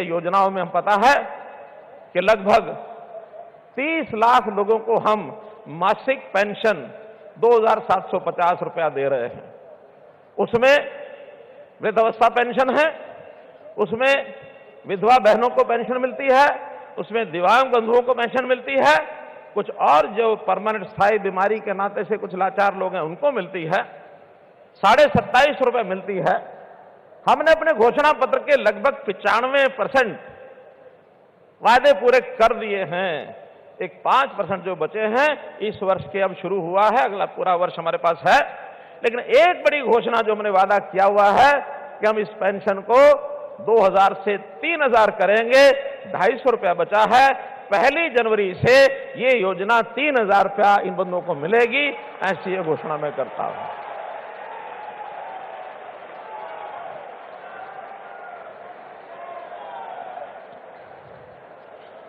योजनाओं में हम पता है कि लगभग 30 लाख लोगों को हम मासिक पेंशन 2,750 रुपया दे रहे हैं। उसमें वृद्धावस्था पेंशन है, उसमें विधवा बहनों को पेंशन मिलती है, उसमें दिव्यांग बंधुओं को पेंशन मिलती है, कुछ और जो परमानेंट स्थायी बीमारी के नाते से कुछ लाचार लोग हैं उनको मिलती है, 27.5 रुपए मिलती है। हमने अपने घोषणा पत्र के लगभग 95% वायदे पूरे कर दिए हैं। एक 5% जो बचे हैं इस वर्ष के अब शुरू हुआ है, अगला पूरा वर्ष हमारे पास है। लेकिन एक बड़ी घोषणा जो हमने वादा किया हुआ है कि हम इस पेंशन को 2,000 से 3,000 करेंगे। 250 रुपया बचा है। 1 जनवरी से ये योजना 3,000 रुपया इन बंधुओं को मिलेगी, ऐसी ये घोषणा मैं करता हूं।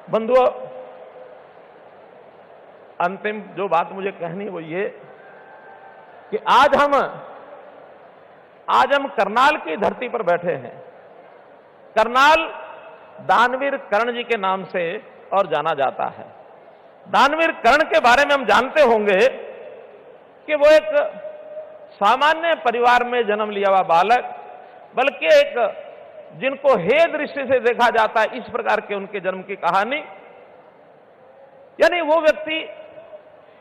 बंधुओं, अंतिम जो बात मुझे कहनी वो ये कि आज हम करनाल की धरती पर बैठे हैं। करनाल दानवीर कर्ण जी के नाम से और जाना जाता है। दानवीर कर्ण के बारे में हम जानते होंगे कि वो एक सामान्य परिवार में जन्म लिया हुआ बालक, बल्कि एक जिनको हे दृष्टि से देखा जाता है, इस प्रकार के उनके जन्म की कहानी। यानी वो व्यक्ति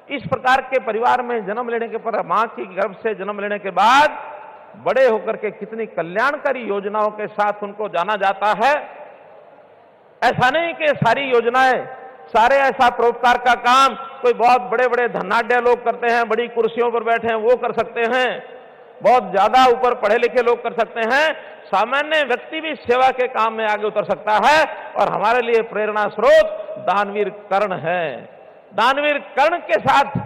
इस प्रकार के परिवार में जन्म लेने के पर, मां की गर्भ से जन्म लेने के बाद बड़े होकर के कितनी कल्याणकारी योजनाओं के साथ उनको जाना जाता है। ऐसा नहीं कि सारी योजनाएं, सारे ऐसा परोपकार का काम कोई बहुत बड़े बड़े धनाढ्य लोग करते हैं, बड़ी कुर्सियों पर बैठे हैं वो कर सकते हैं, बहुत ज्यादा ऊपर पढ़े लिखे लोग कर सकते हैं। सामान्य व्यक्ति भी सेवा के काम में आगे उतर सकता है। और हमारे लिए प्रेरणा स्रोत दानवीर कर्ण है। दानवीर कर्ण के साथ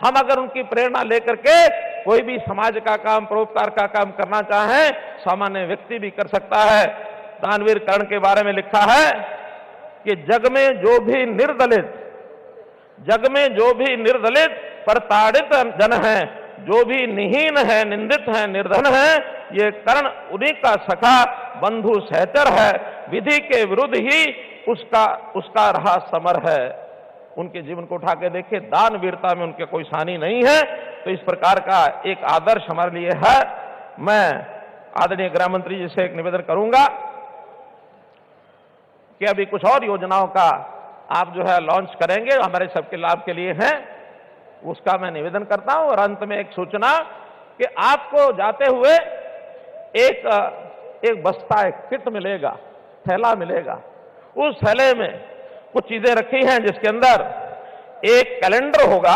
हम अगर उनकी प्रेरणा लेकर के कोई भी समाज का काम, परोपकार का काम करना चाहें, सामान्य व्यक्ति भी कर सकता है। दानवीर कर्ण के बारे में लिखा है कि जग में जो भी निर्दलित प्रताड़ित जन है, जो भी निहीन है, निंदित है, निर्धन है, ये कर्ण उन्हीं का सखा बंधु सहचर है। विधि के विरुद्ध ही उसका रहा समर है। उनके जीवन को उठा के देखिए, दान वीरता में उनके कोई सानी नहीं है। तो इस प्रकार का एक आदर्श हमारे लिए है। मैं आदरणीय गृह मंत्री जी से एक निवेदन करूंगा कि अभी कुछ और योजनाओं का आप जो है लॉन्च करेंगे, हमारे सबके लाभ के लिए हैं, उसका मैं निवेदन करता हूं। और अंत में एक सूचना कि आपको जाते हुए एक बस्ता, एक किट मिलेगा, थैला मिलेगा। उस थैले में कुछ चीजें रखी हैं जिसके अंदर एक कैलेंडर होगा,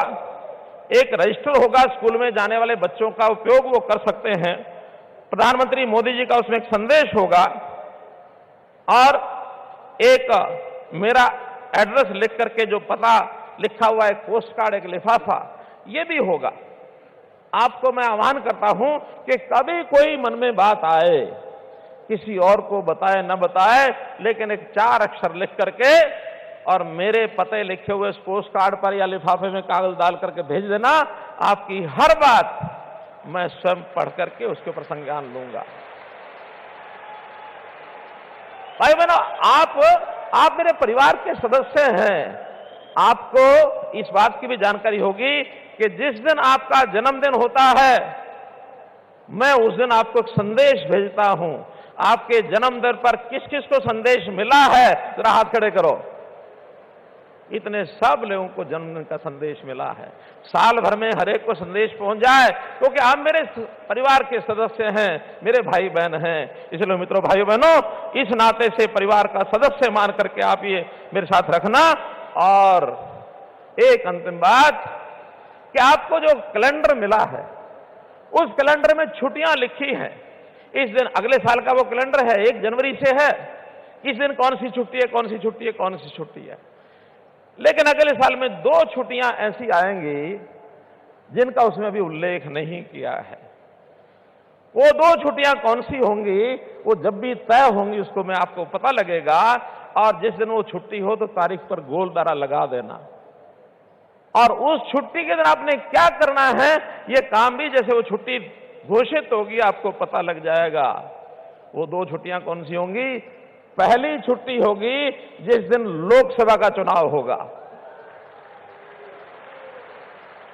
एक रजिस्टर होगा, स्कूल में जाने वाले बच्चों का उपयोग वो कर सकते हैं। प्रधानमंत्री मोदी जी का उसमें एक संदेश होगा और एक मेरा एड्रेस लिख करके जो पता लिखा हुआ एक पोस्ट कार्ड, एक लिफाफा, ये भी होगा। आपको मैं आह्वान करता हूं कि कभी कोई मन में बात आए, किसी और को बताए न बताए, लेकिन एक 4 अक्षर लिख करके और मेरे पते लिखे हुए इस पोस्ट कार्ड पर या लिफाफे में कागज डाल करके भेज देना। आपकी हर बात मैं स्वयं पढ़ करके उसके ऊपर संज्ञान लूंगा। भाई बहनों, आप मेरे परिवार के सदस्य हैं। आपको इस बात की भी जानकारी होगी कि जिस दिन आपका जन्मदिन होता है, मैं उस दिन आपको एक संदेश भेजता हूं। आपके जन्मदिन पर किस किस को संदेश मिला है, जरा हाथ खड़े करो। इतने सब लोगों को जन्मदिन का संदेश मिला है। साल भर में हर एक को संदेश पहुंच जाए, क्योंकि आप मेरे परिवार के सदस्य हैं, मेरे भाई बहन हैं। इसलिए मित्रों, भाइयों बहनों, इस नाते से परिवार का सदस्य मान करके आप ये मेरे साथ रखना। और एक अंतिम बात कि आपको जो कैलेंडर मिला है, उस कैलेंडर में छुट्टियां लिखी हैं। इस दिन अगले साल का वो कैलेंडर है, 1 जनवरी से है। इस दिन कौन सी छुट्टी है, कौन सी छुट्टी है, कौन सी छुट्टी है। लेकिन अगले साल में 2 छुट्टियां ऐसी आएंगी जिनका उसमें अभी उल्लेख नहीं किया है। वो 2 छुट्टियां कौन सी होंगी, वो जब भी तय होंगी उसको मैं आपको पता लगेगा। और जिस दिन वो छुट्टी हो तो तारीख पर गोल दारा लगा देना। और उस छुट्टी के दिन आपने क्या करना है, ये काम भी जैसे वो छुट्टी घोषित होगी आपको पता लग जाएगा। वो 2 छुट्टियां कौन सी होंगी? पहली छुट्टी होगी जिस दिन लोकसभा का चुनाव होगा,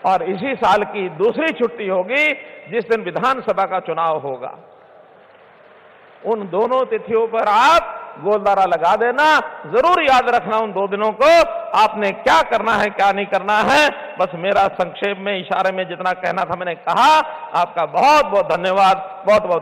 और इसी साल की दूसरी छुट्टी होगी जिस दिन विधानसभा का चुनाव होगा। उन दोनों तिथियों पर आप गोलदारा लगा देना। जरूर याद रखना उन 2 दिनों को आपने क्या करना है, क्या नहीं करना है। बस मेरा संक्षेप में, इशारे में जितना कहना था मैंने कहा। आपका बहुत बहुत धन्यवाद। बहुत बहुत